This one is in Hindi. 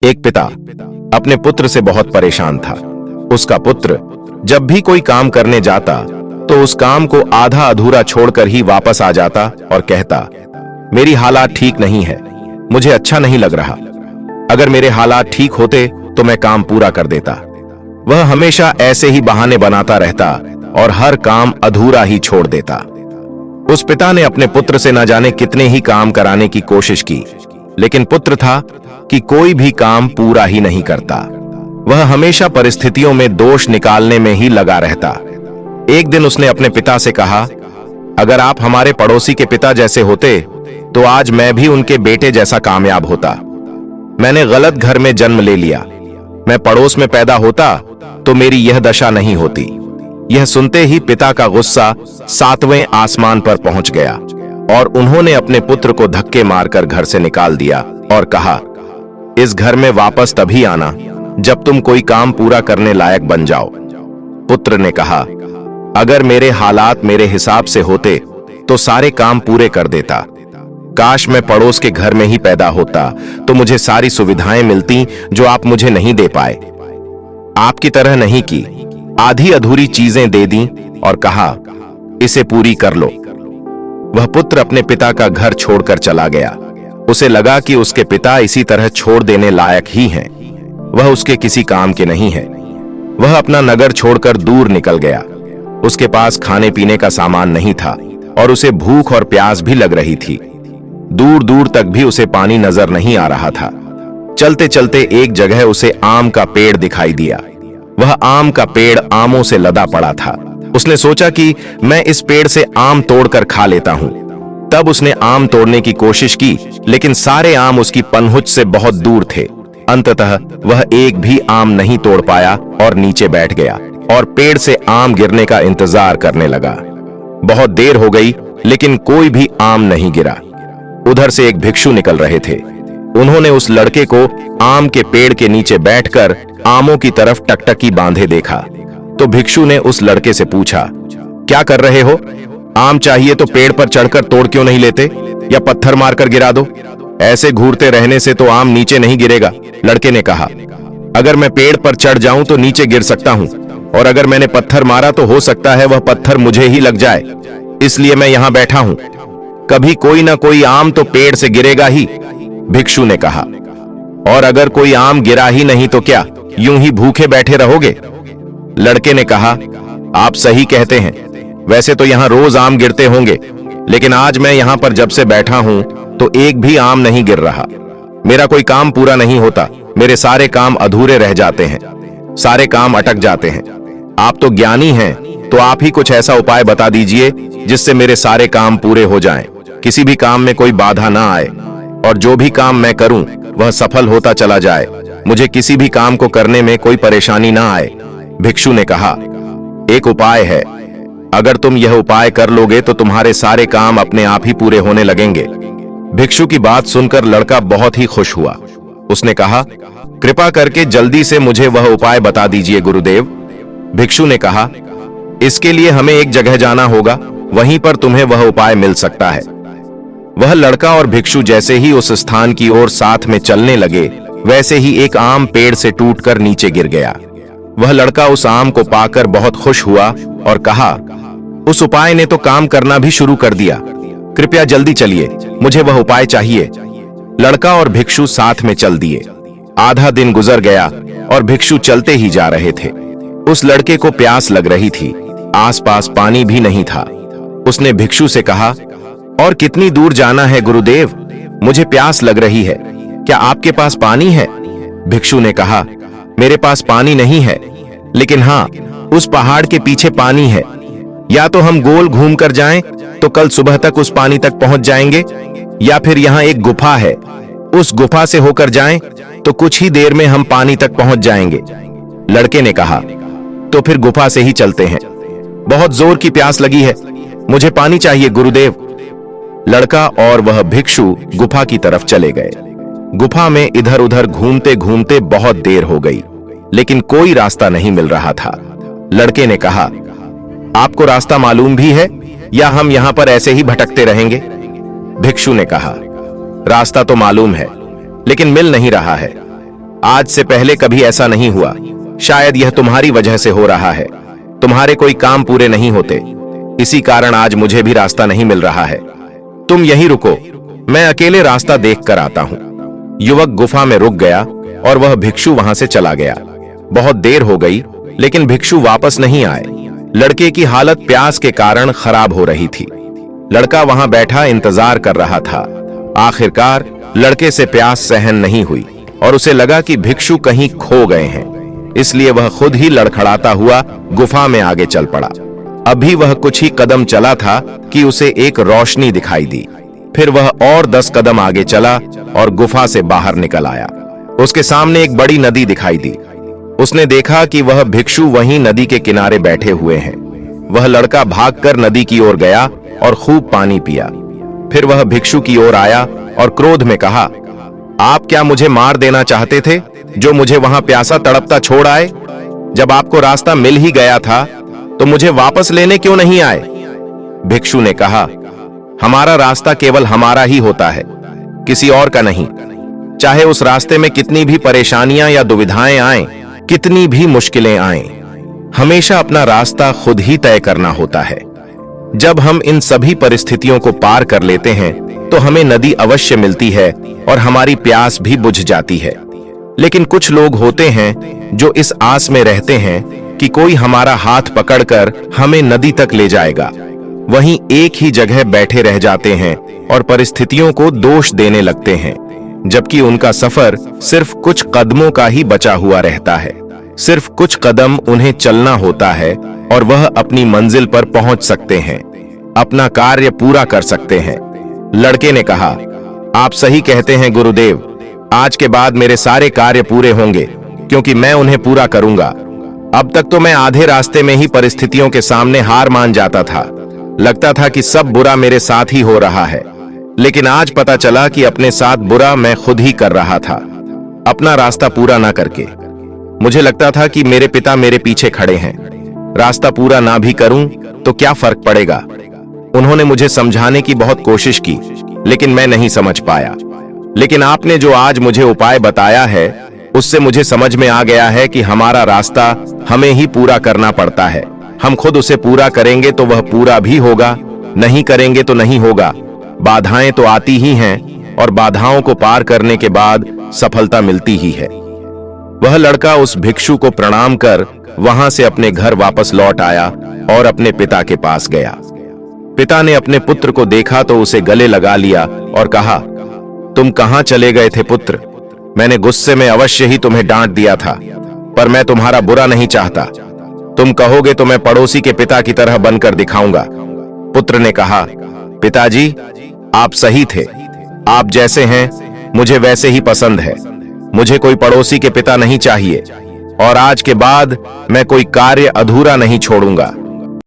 एक पिता अपने पुत्र से बहुत परेशान था। उसका पुत्र जब भी कोई काम करने जाता तो उस काम को आधा अधूरा छोड़कर ही वापस आ जाता और कहता, मेरी हालात ठीक नहीं है, मुझे अच्छा नहीं लग रहा। अगर मेरे हालात ठीक होते तो मैं काम पूरा कर देता। वह हमेशा ऐसे ही बहाने बनाता रहता और हर काम अधूरा ही छोड़ देता। उस पिता ने अपने पुत्र से न जाने कितने ही काम कराने की कोशिश की, लेकिन पुत्र था कि कोई भी काम पूरा ही नहीं करता। वह हमेशा परिस्थितियों में दोष निकालने में ही लगा रहता। एक दिन उसने अपने पिता से कहा, अगर आप हमारे पड़ोसी के पिता जैसे होते तो आज मैं भी उनके बेटे जैसा कामयाब होता। मैंने गलत घर में जन्म ले लिया। मैं पड़ोस में पैदा होता तो मेरी यह दशा नहीं होती। यह सुनते ही पिता का गुस्सा 7वें आसमान पर पहुंच गया और उन्होंने अपने पुत्र को धक्के मारकर घर से निकाल दिया और कहा, इस घर में वापस तभी आना जब तुम कोई काम पूरा करने लायक बन जाओ। पुत्र ने कहा, अगर मेरे हालात मेरे हिसाब से होते तो सारे काम पूरे कर देता। काश मैं पड़ोस के घर में ही पैदा होता तो मुझे सारी सुविधाएं मिलती जो आप मुझे नहीं दे पाए। आपकी तरह नहीं की, आधी अधूरी चीजें दे दी और कहा, इसे पूरी कर लो। वह पुत्र अपने पिता का घर छोड़कर चला गया। उसे लगा कि उसके पिता इसी तरह छोड़ देने लायक ही हैं। वह उसके किसी काम के नहीं है। वह अपना नगर छोड़कर दूर निकल गया। उसके पास खाने पीने का सामान नहीं था और उसे भूख और प्यास भी लग रही थी। दूर दूर तक भी उसे पानी नजर नहीं आ रहा था। चलते चलते एक जगह उसे आम का पेड़ दिखाई दिया। वह आम का पेड़ आमों से लदा पड़ा था। उसने सोचा कि मैं इस पेड़ से आम तोड़कर खा लेता हूं। तब उसने आम तोड़ने की कोशिश की, लेकिन सारे आम उसकी पनहुच से बहुत दूर थे। अंततः वह एक भी आम नहीं तोड़ पाया और नीचे बैठ गया और पेड़ से आम गिरने का इंतजार करने लगा। बहुत देर हो गई, लेकिन कोई भी आम नहीं गिरा। उधर से एक भिक्षु निकल रहे थे। उन्होंने उस लड़के को आम के पेड़ के नीचे बैठकर आमों की तरफ टकटकी बांधे देखा तो भिक्षु ने उस लड़के से पूछा, क्या कर रहे हो? आम चाहिए तो पेड़ पर चढ़कर तोड़ क्यों नहीं लेते या पत्थर मारकर गिरा दो? ऐसे घूरते रहने से तो आम नीचे नहीं गिरेगा। लड़के ने कहा, अगर मैं पेड़ पर चढ़ जाऊं तो नीचे गिर सकता हूं और अगर मैंने पत्थर मारा तो हो सकता है वह पत्थर मुझे ही लग जाए, इसलिए मैं यहां बैठा हूं। कभी कोई ना कोई आम तो पेड़ से गिरेगा ही। भिक्षु ने कहा, और अगर कोई आम गिरा ही नहीं तो क्या यूं ही भूखे बैठे रहोगे? लड़के ने कहा, आप सही कहते हैं। वैसे तो यहां रोज आम गिरते होंगे, लेकिन आज मैं यहां पर जब से बैठा हूं तो एक भी आम नहीं गिर रहा। मेरा कोई काम पूरा नहीं होता। मेरे सारे काम अधूरे रह जाते हैं, सारे काम अटक जाते हैं। आप तो ज्ञानी हैं, तो आप ही कुछ ऐसा उपाय बता दीजिए जिससे मेरे सारे काम पूरे हो जाएं, किसी भी काम में कोई बाधा ना आए और जो भी काम मैं करूं वह सफल होता चला जाए। मुझे किसी भी काम को करने में कोई परेशानी ना आए। भिक्षु ने कहा, एक उपाय है। अगर तुम यह उपाय कर लोगे तो तुम्हारे सारे काम अपने आप ही पूरे होने लगेंगे। भिक्षु की बात सुनकर लड़का बहुत ही खुश हुआ। उसने कहा, कृपा करके जल्दी से मुझे वह उपाय बता दीजिए गुरुदेव। भिक्षु ने कहा, इसके लिए हमें एक जगह जाना होगा, वहीं पर तुम्हें वह उपाय मिल सकता है। वह लड़का और भिक्षु जैसे ही उस स्थान की ओर साथ में चलने लगे, वैसे ही एक आम पेड़ से टूटकर नीचे गिर गया। वह लड़का उस आम को पाकर बहुत खुश हुआ और कहा, उस उपाय ने तो काम करना भी शुरू कर दिया। कृपया जल्दी चलिए, मुझे वह उपाय चाहिए। लड़का और भिक्षु साथ में चल दिए। आधा दिन गुजर गया और भिक्षु चलते ही जा रहे थे। उस लड़के को प्यास लग रही थी। आसपास पानी भी नहीं था। उसने भिक्षु से कहा, और कितनी दूर जाना है गुरुदेव? मुझे प्यास लग रही है, क्या आपके पास पानी है? भिक्षु ने कहा, मेरे पास पानी नहीं है, लेकिन हाँ, उस पहाड़ के पीछे पानी है। या तो हम गोल घूमकर जाएं तो कल सुबह तक उस पानी तक पहुंच जाएंगे, या फिर यहाँ एक गुफा है, उस गुफा से होकर जाएं तो कुछ ही देर में हम पानी तक पहुंच जाएंगे। लड़के ने कहा, तो फिर गुफा से ही चलते हैं। बहुत जोर की प्यास लगी है, मुझे पानी चाहिए गुरुदेव। लड़का और वह भिक्षु गुफा की तरफ चले गए। गुफा में इधर उधर घूमते घूमते बहुत देर हो गई, लेकिन कोई रास्ता नहीं मिल रहा था। लड़के ने कहा, आपको रास्ता मालूम भी है या हम यहां पर ऐसे ही भटकते रहेंगे? भिक्षु ने कहा, रास्ता तो मालूम है, लेकिन मिल नहीं रहा है। आज से पहले कभी ऐसा नहीं हुआ। शायद यह तुम्हारी वजह से हो रहा है। तुम्हारे कोई काम पूरे नहीं होते, इसी कारण आज मुझे भी रास्ता नहीं मिल रहा है। तुम यहीं रुको, मैं अकेले रास्ता देख कर आता हूं। युवक गुफा में रुक गया और वह भिक्षु वहां से चला गया। बहुत देर हो गई, लेकिन भिक्षु वापस नहीं आए। लड़के की हालत प्यास के कारण खराब हो रही थी। लड़का वहां बैठा इंतजार कर रहा था। आखिरकार लड़के से प्यास सहन नहीं हुई और उसे लगा कि भिक्षु कहीं खो गए हैं, इसलिए वह खुद ही लड़खड़ाता हुआ गुफा में आगे चल पड़ा। अभी वह कुछ ही कदम चला था कि उसे एक रोशनी दिखाई दी। फिर वह और 10 कदम आगे चला और गुफा से बाहर निकल आया। उसके सामने एक बड़ी नदी दिखाई दी। उसने देखा कि वह भिक्षु वहीं नदी के किनारे बैठे हुए हैं। वह लड़का भागकर नदी की ओर गया और खूब पानी पिया। फिर वह भिक्षु की ओर आया और क्रोध में कहा, आप क्या मुझे मार देना चाहते थे, जो मुझे वहां प्यासा तड़पता छोड़ आए? जब आपको रास्ता मिल ही गया था तो मुझे वापस लेने क्यों नहीं आए? भिक्षु ने कहा, हमारा रास्ता केवल हमारा ही होता है, किसी और का नहीं। चाहे उस रास्ते में कितनी भी परेशानियां या दुविधाएं आएं, कितनी भी मुश्किलें आएं, हमेशा अपना रास्ता खुद ही तय करना होता है। जब हम इन सभी परिस्थितियों को पार कर लेते हैं तो हमें नदी अवश्य मिलती है और हमारी प्यास भी बुझ जाती है। लेकिन कुछ लोग होते हैं जो इस आस में रहते हैं कि कोई हमारा हाथ पकड़कर हमें नदी तक ले जाएगा, वहीं एक ही जगह बैठे रह जाते हैं और परिस्थितियों को दोष देने लगते हैं, जबकि उनका सफर सिर्फ कुछ कदमों का ही बचा हुआ रहता है। सिर्फ कुछ कदम उन्हें चलना होता है और वह अपनी मंजिल पर पहुंच सकते हैं, अपना कार्य पूरा कर सकते हैं। लड़के ने कहा, आप सही कहते हैं गुरुदेव, आज के बाद मेरे सारे कार्य पूरे होंगे, क्योंकि मैं उन्हें पूरा करूंगा। अब तक तो मैं आधे रास्ते में ही परिस्थितियों के सामने हार मान जाता था। लगता था कि सब बुरा मेरे साथ ही हो रहा है, लेकिन आज पता चला कि अपने साथ बुरा मैं खुद ही कर रहा था, अपना रास्ता पूरा ना करके। मुझे लगता था कि मेरे पिता मेरे पीछे खड़े हैं, रास्ता पूरा ना भी करूं तो क्या फर्क पड़ेगा। उन्होंने मुझे समझाने की बहुत कोशिश की, लेकिन मैं नहीं समझ पाया। लेकिन आपने जो आज मुझे उपाय बताया है, उससे मुझे समझ में आ गया है कि हमारा रास्ता हमें ही पूरा करना पड़ता है। हम खुद उसे पूरा करेंगे तो वह पूरा भी होगा, नहीं करेंगे तो नहीं होगा। बाधाएं तो आती ही हैं और बाधाओं को पार करने के बाद सफलता मिलती ही है। वह लड़का उस भिक्षु को प्रणाम कर वहां से अपने घर वापस लौट आया और अपने पिता के पास गया। पिता ने अपने पुत्र को देखा तो उसे गले लगा लिया और कहा, तुम कहां चले गए थे पुत्र? मैंने गुस्से में अवश्य ही तुम्हें डांट दिया था, पर मैं तुम्हारा बुरा नहीं चाहता। तुम कहोगे तो मैं पड़ोसी के पिता की तरह बनकर दिखाऊंगा। पुत्र ने कहा, पिताजी, आप सही थे। आप जैसे हैं मुझे वैसे ही पसंद है। मुझे कोई पड़ोसी के पिता नहीं चाहिए और आज के बाद मैं कोई कार्य अधूरा नहीं छोड़ूंगा।